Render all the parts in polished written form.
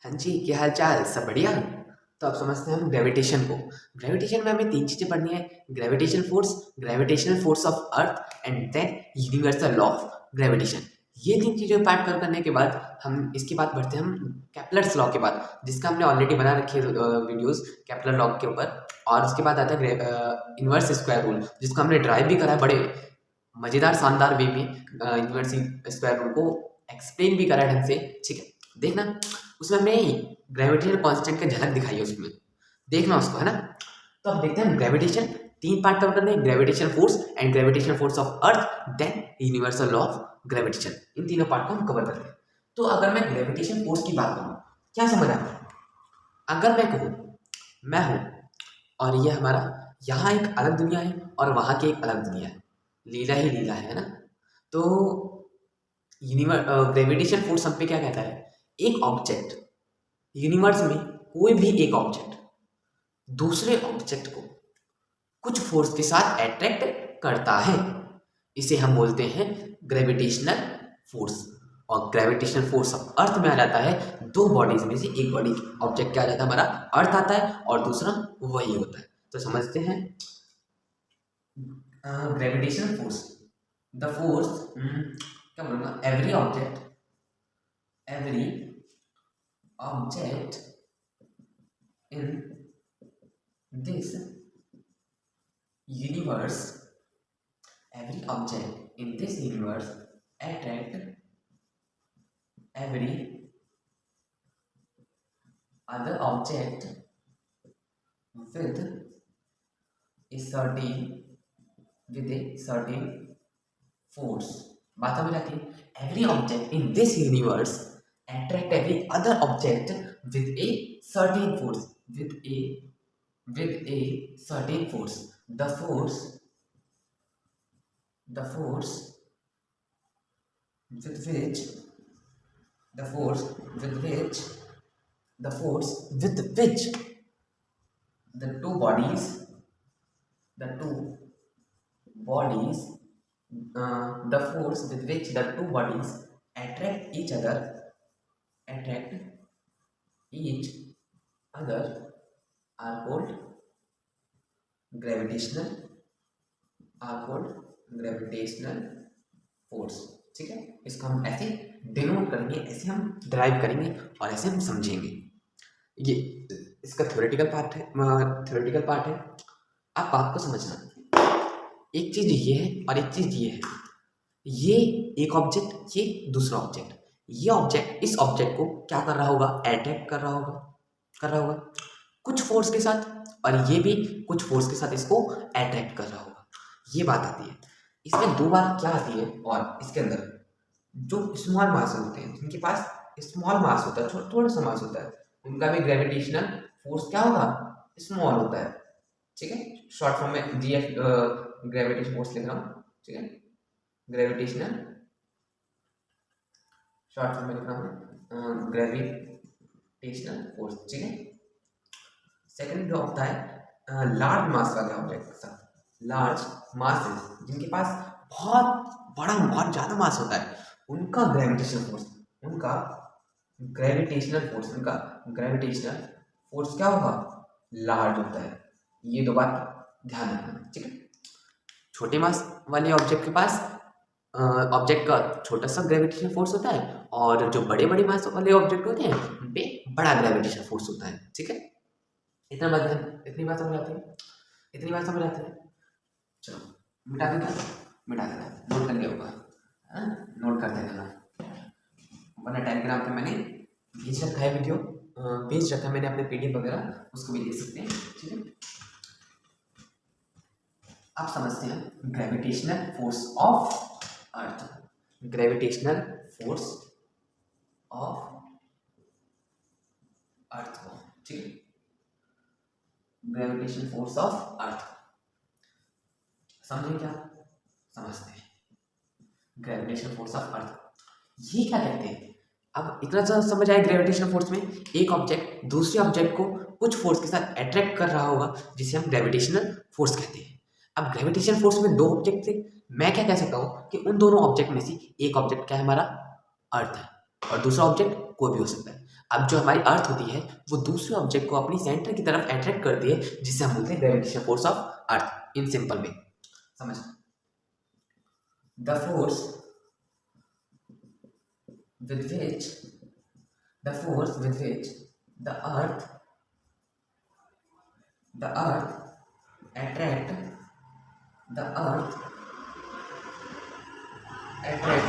हाँ जी, क्या हाल चाल? सब बढ़िया? तो अब समझते हैं हम ग्रेविटेशन को। ग्रेविटेशन में हमें 3 चीज़ें पढ़नी है। Gravitational force of earth and then universal law of gravitation. ये 3 चीज़ें पार्ट कवर करने के बाद हम इसके बाद बढ़ते हैं हम केप्लर्स लॉ के बाद, जिसका हमने ऑलरेडी बना रखी है वीडियोज़ केप्लर लॉ के ऊपर। और उसके बाद आता है इनवर्स स्क्वायर रूल, जिसको हमने ड्राइव भी करा है बड़े मज़ेदार शानदार वे में। इनवर्स स्क्वायर रूल को एक्सप्लेन भी करा है ढंग से, ठीक है? देखना उसमें हमने ग्रेविटेशनल कांस्टेंट का झलक दिखाई है उसमें, देखना उसको, है ना? तो अब देखते हैं ग्रेविटेशन 3 पार्ट कवर करने हैं, gravitational force and gravitational force of earth then universal law of gravitation. इन तीनों पार्ट को हम कवर करते हैं। तो अगर मैं ग्रेविटेशन फोर्स की बात करूँ, क्या समझ आता है? अगर मैं कहूँ मैं हूँ और ये हमारा यहाँ एक अलग दुनिया है और वहाँ की एक अलग दुनिया है, लीला ही लीला है ना? तो ग्रेविटेशन फोर्स हम पे क्या कहता है? एक ऑब्जेक्ट यूनिवर्स में, कोई भी एक ऑब्जेक्ट दूसरे ऑब्जेक्ट को कुछ फोर्स के साथ अट्रैक्ट करता है, इसे हम बोलते हैं ग्रेविटेशनल फोर्स। और ग्रेविटेशनल फोर्स ऑफ अर्थ में आ जाता है दो बॉडीज में से एक बॉडी ऑब्जेक्ट क्या आ जाता है हमारा, अर्थ आता है, और दूसरा वही होता है। तो समझते हैं ग्रेविटेशनल फोर्स, द फोर्स, क्या बोलूँगा, every object in this universe, every object in this universe attract every other object with a certain force। बात समझ आती है? every object in this universe attract every other object with a certain force, with a certain force। the force with which the force with which the force with which the two bodies the force with which the two bodies attract each other are called gravitational force. ठीक है, इसको हम ऐसे denote करेंगे, ऐसे हम drive करेंगे और ऐसे हम समझेंगे। ये इसका थ्योरेटिकल पार्ट है। आप बात को समझना, एक चीज ये है और एक चीज ये है। ये एक ऑब्जेक्ट, ये दूसरा ऑब्जेक्ट। ये ऑब्जेक्ट इस ऑब्जेक्ट को क्या कर रहा होगा? अट्रैक्ट कर रहा होगा कुछ फोर्स के साथ, और ये भी कुछ फोर्स के साथ इसको अट्रैक्ट कर रहा होगा। ये बात आती है। इसमें दो बात क्या आती है, और इसके अंदर जो स्मॉल मास होते हैं, जिनके पास स्मॉल मास होता है, थोड़ा सा मास होता है, उनका भी ग्रेविटेशनल फोर्स क्या होगा? स्मॉल होता है। ठीक है, शॉर्ट फॉर्म में GF ग्रेविटेशन फोर्स लिख रहा हूँ। ठीक है, ग्रेविटेशनल शॉर्ट फॉर्म में लिख रहा हूँ ग्रेविटेशनल फोर्स। ठीक है, सेकंड जो होता है लार्ज मास वाले ऑब्जेक्ट के साथ, लार्ज मासेस जिनके पास बहुत ज़्यादा मास होता है, उनका ग्रेविटेशनल फोर्स क्या होगा? लार्ज होता है। ये दो बात ध्यान रखना। ठीक है, छोटे मास वाले ऑब्जेक्ट के पास ऑब्जेक्ट का छोटा सा ग्रेविटेशनल फोर्स होता है, और जो बड़े बड़े मास वाले ऑब्जेक्ट होते हैं उन पे बड़ा ग्रेविटेशनल फोर्स होता है। ठीक है, इतनी बात समझ आती है। चलो मिटा देना, नोट कर लिया होगा, नोट कर देना, वरना टेलीग्राम पे मैंने भेज रखा है वीडियो, भेज रखा है मैंने अपने PDF वगैरह, उसको भी देख सकते हैं। ठीक है, आप समझते हैं ग्रेविटेशनल फोर्स ऑफ अर्थ, को। ठीक है, ग्रेविटेशनल फोर्स ऑफ अर्थ समझे? क्या समझते हैं ग्रेविटेशनल फोर्स ऑफ अर्थ? ये क्या कहते हैं? अब इतना सा समझ आया, ग्रेविटेशनल फोर्स में एक ऑब्जेक्ट दूसरे ऑब्जेक्ट को कुछ फोर्स के साथ अट्रैक्ट कर रहा होगा, जिसे हम ग्रेविटेशनल फोर्स कहते हैं। अब ग्रेविटेशनल फोर्स में दो ऑब्जेक्ट थे, मैं क्या कह सकता हूँ कि उन दोनों ऑब्जेक्ट में से एक ऑब्जेक्ट क्या है हमारा? अर्थ है, और दूसरा ऑब्जेक्ट कोई भी हो सकता है। अब जो हमारी अर्थ होती है वो दूसरे ऑब्जेक्ट को अपनी सेंटर की तरफ अट्रैक्ट करती है, जिसे हम बोलते हैं gravitational force of earth in simple way. समझ, the force with which the force with which the earth attract the earth attract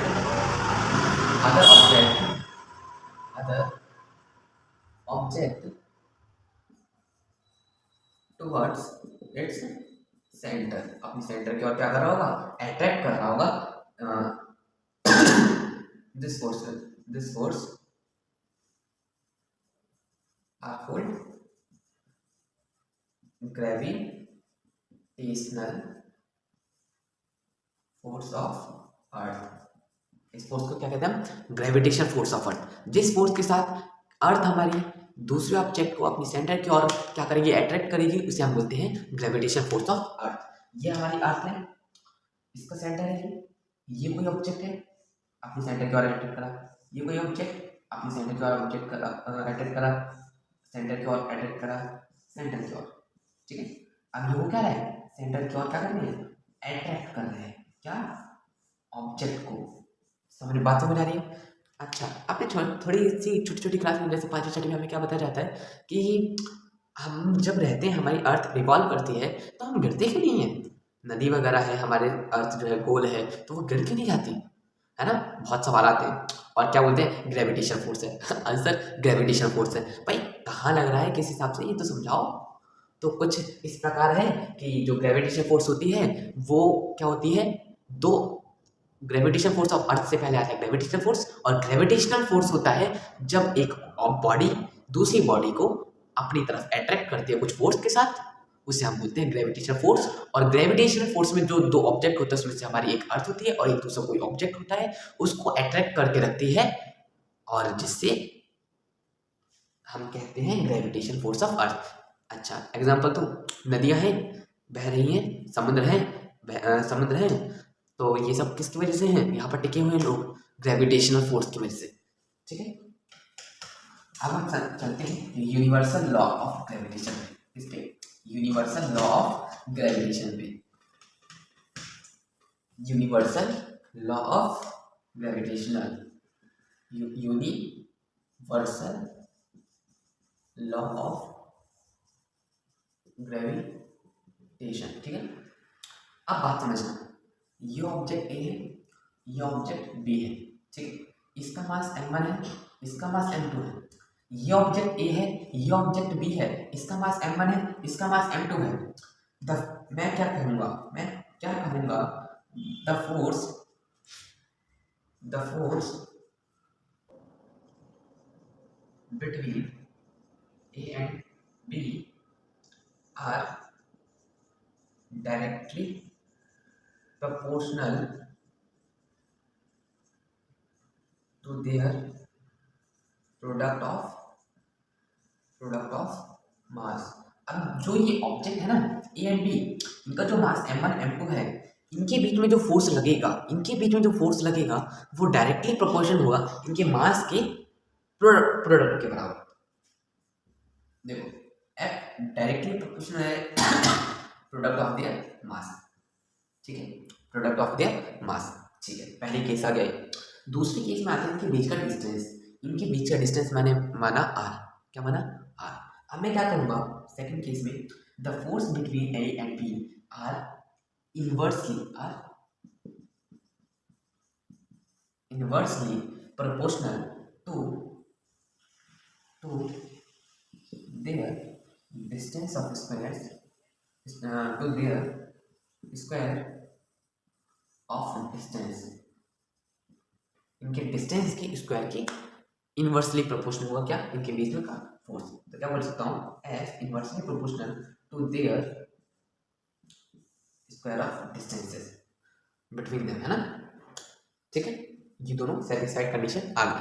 other object towards its center, अपनी सेंटर की ओर क्या कर रहा होगा, अट्रैक्ट कर रहा होगा। this force are called gravitational force of earth। इस फोर्स को क्या कहते हैं हम, ग्रेविटेशनल फोर्स ऑफ अर्थ। जिस फोर्स के साथ अर्थ हमारी दूसरे ऑब्जेक्ट को अपनी सेंटर की ओर क्या करेगी, अट्रैक्ट करेगी, उसे हम बोलते हैं ग्रेविटेशनल फोर्स ऑफ अर्थ। ये हमारी अर्थ है, इसका सेंटर है, ये कोई ऑब्जेक्ट है अपनी सेंटर की ओर अट्रैक्ट करा, ये कोई ऑब्जेक्ट अपनी सेंटर की ओर अट्रैक्ट करा, सेंटर की ओर अट्रैक्ट करा, सेंटर की ओर, ठीक है। अब ये वो क्या है, सेंटर की ओर क्या कर रहे हैं, अट्रैक्ट कर रहे हैं क्या, ऑब्जेक्ट को। समझ बात समझ आ रही है। अच्छा, आपने थोड़ी सी छोटी छोटी क्लास में जैसे 5वीं 6वीं में हमें क्या बताया जाता है कि हम जब रहते हैं, हमारी अर्थ रिवॉल्व करती है तो हम गिरते क्यों नहीं है। नदी वगैरह है, हमारे अर्थ जो है गोल है, तो वो गिर क्यों नहीं जाती है ना। बहुत सवाल आते हैं और क्या बोलते हैं, ग्रेविटेशन फोर्स है। आंसर ग्रेविटेशन फोर्स है। भाई कहाँ लग रहा है, किस हिसाब से, ये तो समझाओ। तो कुछ इस प्रकार है कि जो ग्रेविटेशन फोर्स होती है वो क्या होती है, दो ग्रेविटेशन फोर्स ऑफ अर्थ से पहले आता है ग्रेविटेशनल फोर्स, और ग्रेविटेशनल फोर्स होता है जब एक बॉडी दूसरी बॉडी को अपनी तरफ अट्रैक्ट करती है कुछ फोर्स के साथ, उसे हम बोलते हैं ग्रेविटेशनल फोर्स। और ग्रेविटेशनल फोर्स में जो दो ऑब्जेक्ट होते हैं उसमें से हमारी एक अर्थ होती है और एक दूसरा कोई ऑब्जेक्ट होता है, उसको अट्रैक्ट करके रखती है, और जिससे हम कहते हैं ग्रेविटेशन फोर्स ऑफ अर्थ। अच्छा एग्जाम्पल तो, नदियाँ हैं बह रही हैं, समुद्र है, तो ये सब किसकी वजह से हैं, यहाँ पर टिके हुए हैं लोग, ग्रेविटेशनल फोर्स की वजह से, ठीक है। अब हम चलते हैं यूनिवर्सल लॉ ऑफ ग्रेविटेशन पे, इसके यूनिवर्सल लॉ ऑफ ग्रेविटेशन पे, universal law of gravitational, universal law of gravitation, ठीक है। अब बात समझना, ये ऑब्जेक्ट ए है, ये ऑब्जेक्ट बी है, ठीक है। इसका मास m1 है, इसका मास m2 है। ये ऑब्जेक्ट ए है, ये ऑब्जेक्ट बी है, इसका मास m1 है, इसका मास m2 है। मैं क्या कहूँगा, the force between A and B are directly proportional to their product of mass। अब जो ये ऑब्जेक्ट है ना ए एंड बी, इनका जो मास m1 m2 है, इनके बीच में जो फोर्स लगेगा वो डायरेक्टली प्रोपोर्शनल होगा इनके मास के प्रोडक्ट के बराबर। देखो F डायरेक्टली प्रोपोर्शनल है प्रोडक्ट ऑफ देयर मास, ठीक है, प्रोडक्ट ऑफ देयर मास, ठीक है। पहले केस आ गया। दूसरे केस में आते हैं इनके बीच का डिस्टेंस, मैंने माना r, क्या माना r। अब मैं क्या करूँगा, सेकंड केस में the force between A and B are inversely proportional to their distance of squares, to their square of distance, इनके डिस्टेंस के स्क्वायर की इनवर्सली प्रोपोर्शनल होगा क्या, इनके बीच में का फोर्स। तो क्या बोल सकता हूँ, F inversely proportional to their square of distances between them, है ना, ठीक है। ये दोनों सेटिस्फाइड कंडीशन आ गई।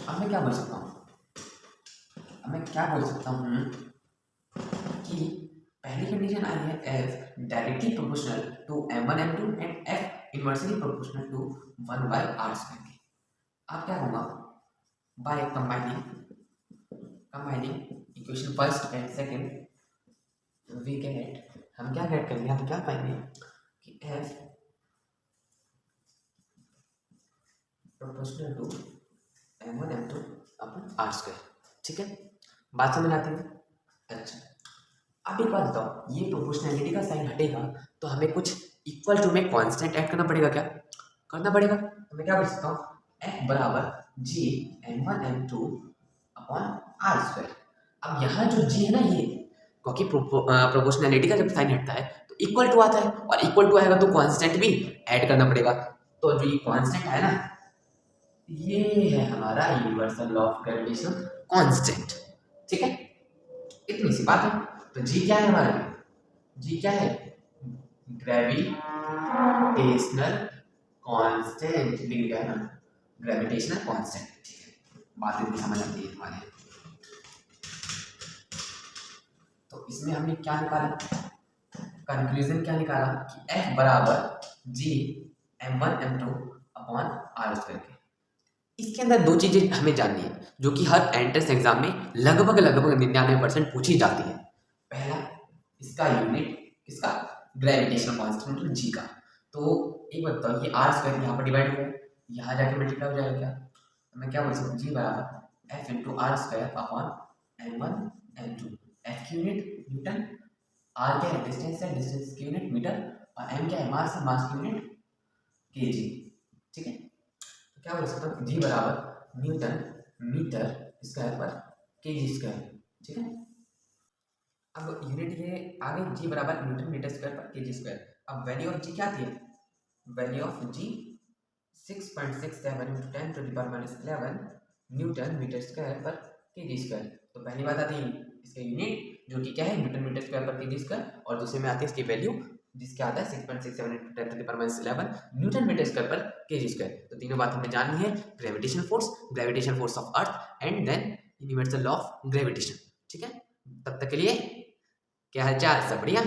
अब मैं क्या बोल सकता हूँ, कि पहली कंडीशन आई है F directly proportional to m1 m2 and F inversely proportional to 1/r²। अब क्या होगा, by combining equation first and second we get, हम क्या गेट करेंगे, हम क्या पाएंगे कि F proportional to m1 m2 upon R square. ठीक है, बात समझ आती है। अच्छा, अब एक बात बताओ, ये प्रोपोर्शनैलिटी का साइन हटेगा तो हमें कुछ इक्वल टू में कांस्टेंट ऐड करना पड़ेगा। क्या करना पड़ेगा? तो मैं क्या कर सकता हूँ, f बराबर g m1 m2 upon are square. अब यहाँ जो g है ना, ये क्योंकि प्रोपोर्शनैलिटी का जब साइन हटता है तो इक्वल टू आता है, और इक्वल टू आएगा तो कांस्टेंट भी ऐड करना पड़ेगा। तो जो ये कांस्टेंट है ना, ये है हमारा universal law of gravitation constant. ठीक है, इतनी सी बात है। तो जी क्या है हमारे लिए, जी क्या है, ग्रेविटेशनल कांस्टेंट दिख गया ना, ग्रेविटेशनल कांस्टेंट। ठीक है, बात इतनी समझ आती है तुम्हारे। तो इसमें हमने क्या निकाला, कंक्लूजन क्या निकाला कि F बराबर जी m1 m2 upon are square के। इसके अंदर दो चीजें हमें जाननी है जो कि हर एंट्रेंस एग्जाम में लगभग 99% पूछी जाती है। पहला, इसका यूनिट किसका, ग्रेविटेशनल कांस्टेंट मतलब जी का। तो एक बात बताओ, ये आर स्क्वायर यहाँ पर डिवाइड हुआ है, यहाँ जाके मल्टीप्लाई हो जाएगा क्या, तो मैं क्या बोल सकता हूँ, जी बराबर F into R square upon m1 m2। F की यूनिट न्यूटन, आर क्या है डिस्टेंस है, डिस्टेंस की यूनिट मीटर, और एम क्या है मास है, मास की यूनिट केजी। ठीक है, तो क्या बोल सकता हूँ, जी बराबर न्यूटन मीटर स्क्वायर पर केजी स्क्वायर। ठीक है, अब यूनिट ये आ गई, जी बराबर न्यूटन मीटर स्क्वायर पर केजी स्क्वायर। अब वैल्यू ऑफ जी क्या थी, value of G 6.67 × 10⁻11 newton metre square पर केजी स्क्वायर। तो पहली बात आती है इसका यूनिट जो कि क्या है, न्यूटन मीटर स्क्वायर पर केजी स्क्वायर, और दूसरे में आती है इसकी वैल्यू जिसके आता है 6.67 × 10⁻11 न्यूटन मीटर स्क्वायर पर केजी स्क्वायर। तो तीनों बात हमें जाननी है, gravitation force of earth and then universal law of gravitation. ठीक है, तब तक के लिए क्या हाल चाल, सब बढ़िया।